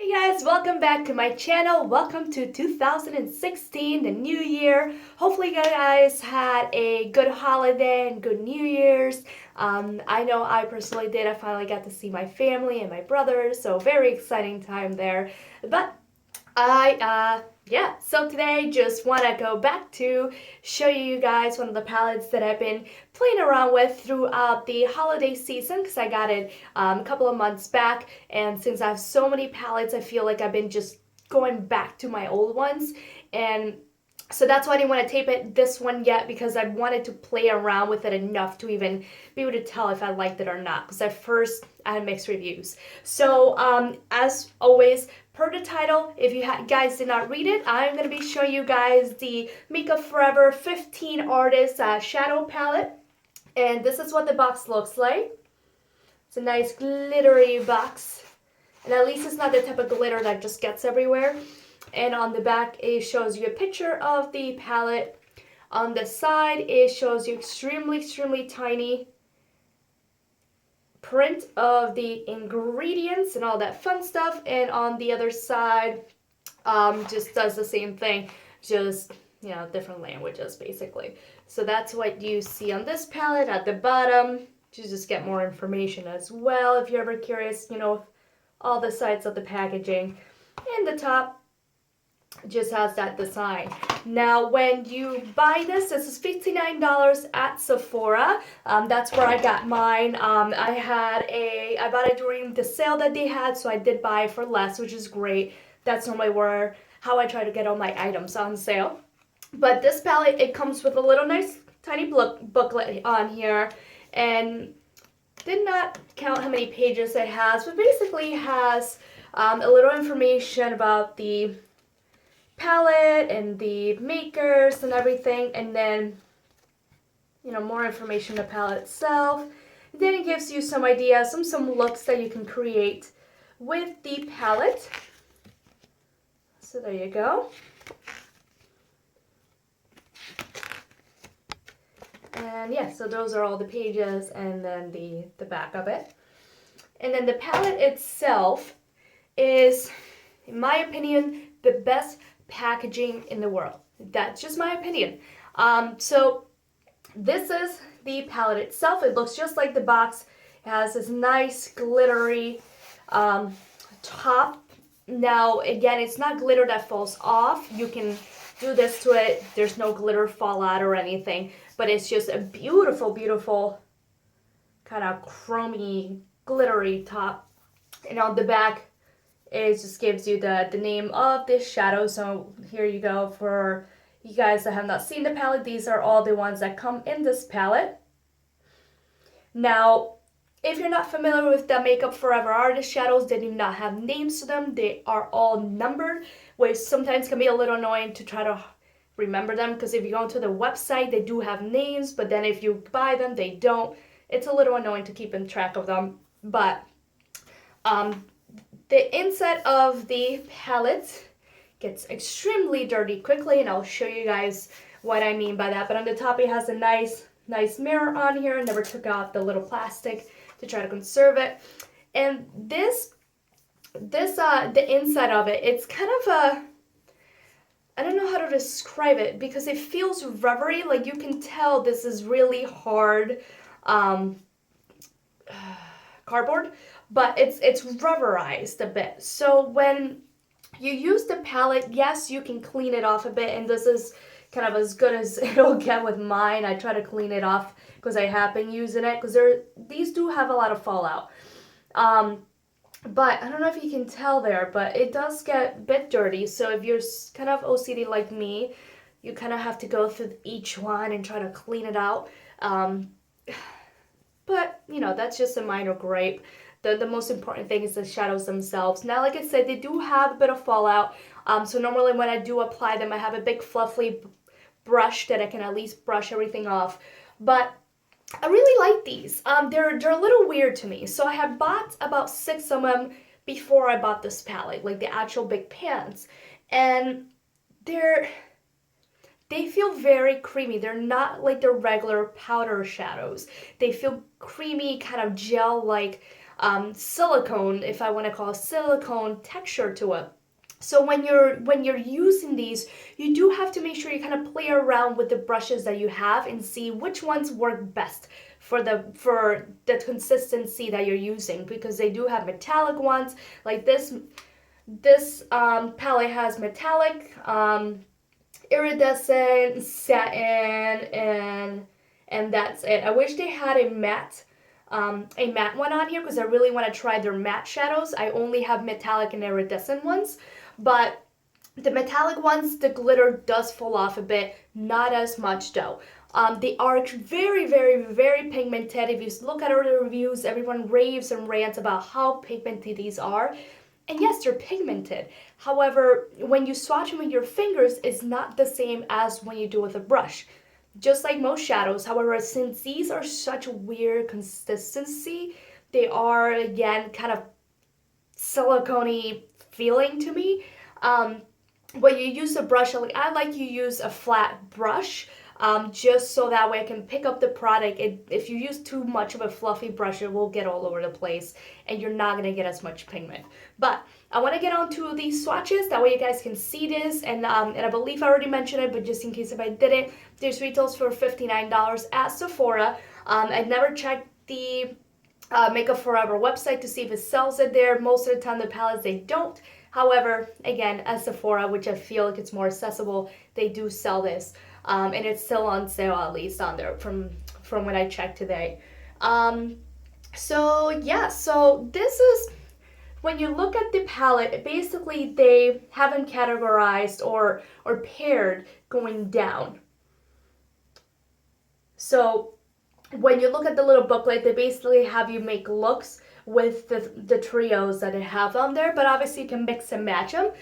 Hey guys, welcome back to my channel. Welcome to 2016, the new year. Hopefully you guys had a good holiday and good New Year's. I know I personally did. I finally got to see my family and my brothers, so very exciting time there. But yeah, so today just want to go back to show you guys one of the palettes that I've been playing around with throughout the holiday season because I got it a couple of months back, and since I have so many palettes, I feel like I've been just going back to my old ones, and so that's why I didn't want to tape it this one yet, because I wanted to play around with it enough to even be able to tell if I liked it or not, because at first I had mixed reviews. So as always, per the title, if you guys did not read it, I'm going to be showing you guys the Makeup Forever 15 Artists Shadow Palette. And this is what the box looks like. It's a nice glittery box. And at least it's not the type of glitter that just gets everywhere. And on the back, it shows you a picture of the palette. On the side, it shows you extremely tiny print of the ingredients and all that fun stuff. And on the other side, just does the same thing, just, you know, different languages basically. So that's what you see on this palette. At the bottom, you just get more information as well if you're ever curious, you know, all the sides of the packaging. And the top just has that design. Now, when you buy this is $59 at Sephora. That's where I got mine. I bought it during the sale that they had, so I did buy it for less, which is great. That's normally how I try to get all my items on sale. But this palette, it comes with a little nice tiny booklet on here, and did not count how many pages it has, but basically has a little information about the palette and the makers and everything, and then, you know, more information on the palette itself. Then it gives you some ideas, some looks that you can create with the palette. So there you go. And yeah, so those are all the pages, and then the back of it. And then the palette itself is, in my opinion, the best packaging in the world. That's just my opinion. So this is the palette itself. It looks just like the box. It has this nice glittery top. Now, again, it's not glitter that falls off. You can do this to it. There's no glitter fallout or anything, but it's just a beautiful kind of chromy, glittery top. And on the back, it just gives you the name of this shadow. So here you go. For you guys that have not seen the palette, these are all the ones that come in this palette. Now, if you're not familiar with the Makeup Forever Artist shadows, they do not have names to them. They are all numbered, which sometimes can be a little annoying to try to remember them, because if you go to the website, they do have names, but then if you buy them, they don't. It's a little annoying to keep in track of them. But the inside of the palette gets extremely dirty quickly, and I'll show you guys what I mean by that. But on the top, it has a nice mirror on here. I never took out the little plastic to try to conserve it. And the inside of it, it's kind of I don't know how to describe it, because it feels rubbery. Like, you can tell this is really hard cardboard, but it's rubberized a bit. So when you use the palette, yes, you can clean it off a bit, and this is kind of as good as it'll get with mine. I try to clean it off because I have been using it, because these do have a lot of fallout. But I don't know if you can tell there, but it does get a bit dirty. So if you're kind of OCD like me, you kind of have to go through each one and try to clean it out. But, you know, that's just a minor gripe. The most important thing is the shadows themselves. Now, like I said, they do have a bit of fallout. So normally when I do apply them, I have a big fluffy brush that I can at least brush everything off. But I really like these. They're a little weird to me. So I had bought about 6 of them before I bought this palette, like the actual big pans. And they feel very creamy. They're not like the regular powder shadows. They feel creamy, kind of gel-like. silicone, if I want to call it silicone texture to it. So when you're using these, you do have to make sure you kind of play around with the brushes that you have and see which ones work best for the consistency that you're using, because they do have metallic ones like this palette has metallic, iridescent, satin, and that's it. I wish they had a matte one on here because I really want to try their matte shadows. I only have metallic and iridescent ones, but the metallic ones, the glitter does fall off a bit, not as much though. They are very, very, very pigmented. If you look at other reviews, everyone raves and rants about how pigmented these are. And yes, they're pigmented. However, when you swatch them with your fingers, it's not the same as when you do with a brush. Just like most shadows. However, since these are such a weird consistency, they are, again, kind of silicone-y feeling to me. When you use a brush, I like you use a flat brush, just so that way I can pick up the product. If you use too much of a fluffy brush, it will get all over the place and you're not going to get as much pigment. But I want to get onto these swatches, that way you guys can see this, and I believe I already mentioned it, but just in case if I didn't, this retails for $59 at Sephora. I never checked the Makeup Forever website to see if it sells it there. Most of the time the palettes, they don't. However, again, at Sephora, which I feel like it's more accessible, they do sell this. And it's still on sale, at least on there from when I checked today. So yeah, so this is, when you look at the palette, basically they haven't categorized or paired going down. So when you look at the little booklet, they basically have you make looks with the trios that they have on there, but obviously you can mix and match them.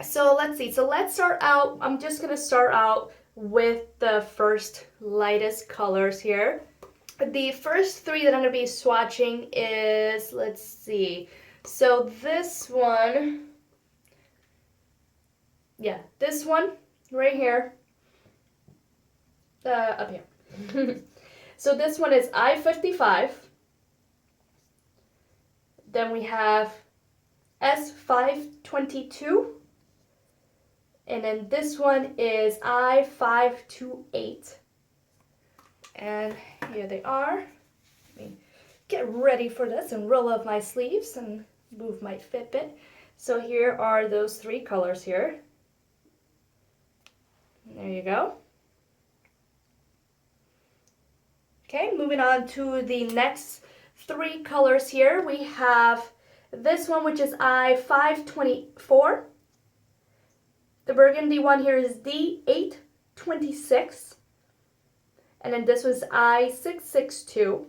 So let's see. So let's start out. I'm just going to start out with the first lightest colors here. The first three that I'm going to be swatching is, let's see. So this one, yeah, this one right here, up here. So this one is I-55. Then we have S-522. And then this one is I-528. And here they are. Let me get ready for this and roll up my sleeves and move my Fitbit. So here are those three colors here. There you go. Okay, moving on to the next three colors here. We have this one, which is I-524. The burgundy one here is D-826. And then this was I-662.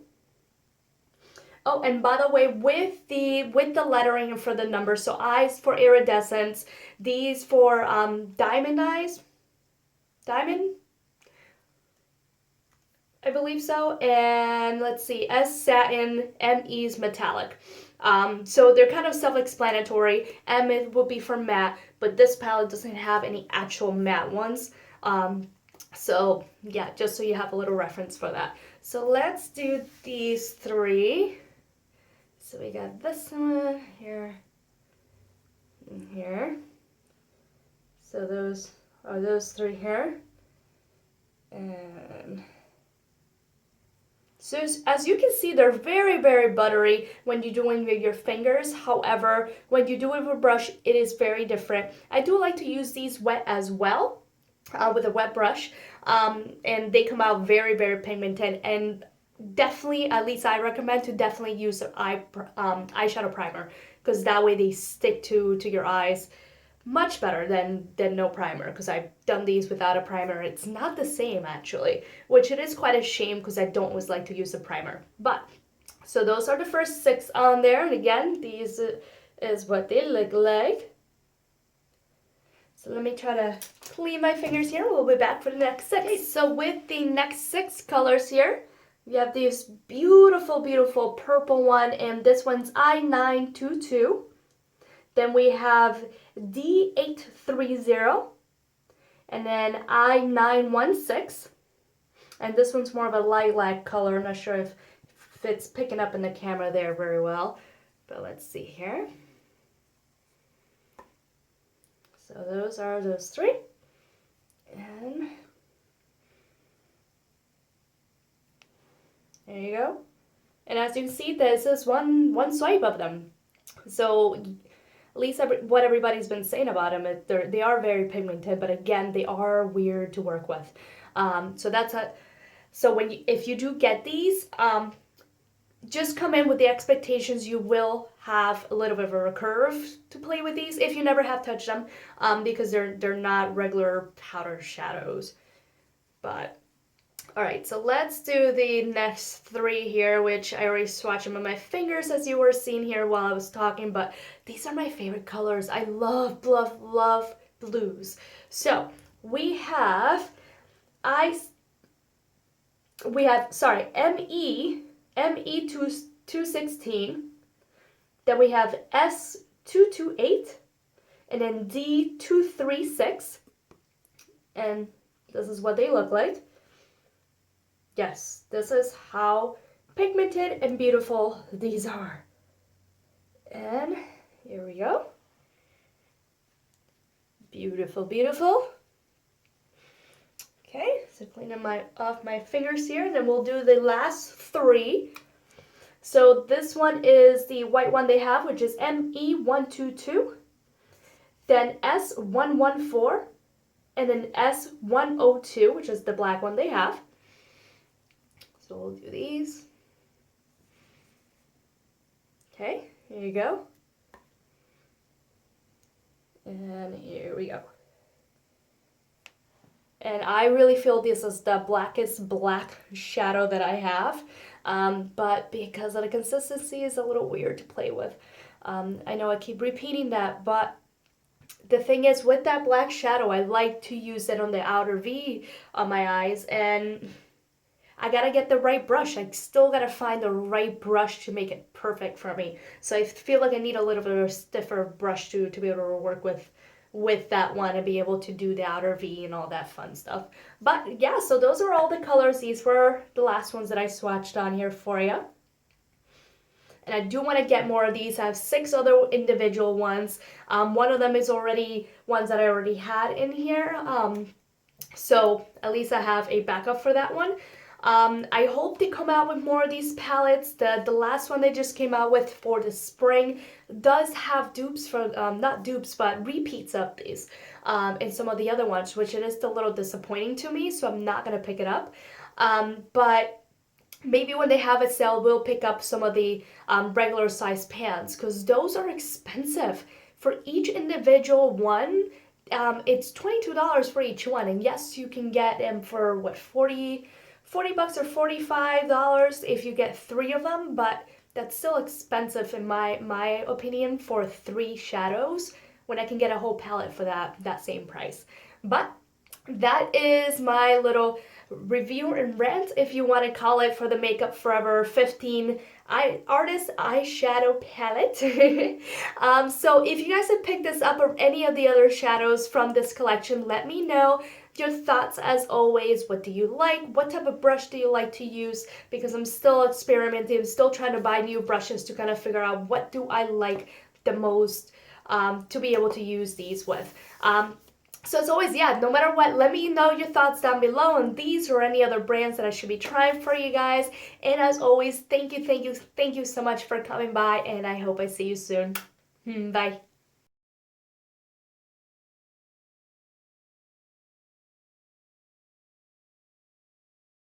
Oh, and by the way, with the lettering for the numbers, so I's for iridescence, D's for diamond, I believe so, and let's see, S satin, M E's metallic. So they're kind of self-explanatory. M it would be for matte, but this palette doesn't have any actual matte ones. So yeah, just so you have a little reference for that. So let's do these three. So we got this one here and here. So those are those three here. And so as you can see, they're very, very buttery when you're doing with your fingers. However, when you do it with a brush, it is very different. I do like to use these wet as well, with a wet brush. And they come out very, very pigmented. And definitely, at least I recommend to definitely use an eyeshadow primer, because that way they stick to your eyes much better than no primer, because I've done these without a primer. It's not the same actually, which it is quite a shame because I don't always like to use a primer. But so those are the first six on there, and again, these is what they look like. So let me try to clean my fingers here. We'll be back for the next six. Okay, so with the next six colors here, we have this beautiful, beautiful purple one, and this one's I-922. Then we have D-830, and then I-916, and this one's more of a lilac color. I'm not sure if if it's picking up in the camera there very well. But let's see here. So those are those three. And there you go. And as you can see, this is one swipe of them. So at least what everybody's been saying about them, they are very pigmented, but again, they are weird to work with. So if you do get these, just come in with the expectations you will have a little bit of a curve to play with these if you never have touched them, because they're not regular powder shadows. But all right, so let's do the next three here, which I already swatched them on my fingers as you were seeing here while I was talking, but these are my favorite colors. I love, love, love blues. So we have ME216, then we have S228, and then D236, and this is what they look like. Yes, this is how pigmented and beautiful these are. And here we go. Beautiful, beautiful. Okay, so cleaning off my fingers here, then we'll do the last three. So this one is the white one they have, which is ME122, then S114, and then S102, which is the black one they have. So we'll do these. Okay, here you go. And here we go. And I really feel this is the blackest black shadow that I have, but because of the consistency, is a little weird to play with. I know I keep repeating that, but the thing is, with that black shadow, I like to use it on the outer V on my eyes, and I gotta get the right brush. I still gotta find the right brush to make it perfect for me. So I feel like I need a little bit of a stiffer brush to be able to work with that one and be able to do the outer V and all that fun stuff. But yeah, so those are all the colors. These were the last ones that I swatched on here for you. And I do want to get more of these. I have 6 other individual ones. One of them is already ones that I already had in here. So at least I have a backup for that one. I hope they come out with more of these palettes. The last one they just came out with for the spring does have dupes for, not dupes, but repeats of these, and some of the other ones, which it is a little disappointing to me, so I'm not going to pick it up. But maybe when they have a sale, we'll pick up some of the regular size pans, because those are expensive. For each individual one, it's $22 for each one, and yes, you can get them for, what, $40 bucks or $45 if you get 3 of them, but that's still expensive in my opinion for 3 shadows when I can get a whole palette for that same price. But that is my little review and rant, if you want to call it, for the Makeup Forever 15 Artist Eyeshadow Palette. So if you guys have picked this up or any of the other shadows from this collection, let me know your thoughts as always. What do you like? What type of brush do you like to use? Because I'm still experimenting. I'm still trying to buy new brushes to kind of figure out what do I like the most to be able to use these with. So as always, yeah, no matter what, let me know your thoughts down below on these or any other brands that I should be trying for you guys. And as always, thank you so much for coming by, and I hope I see you soon. Bye.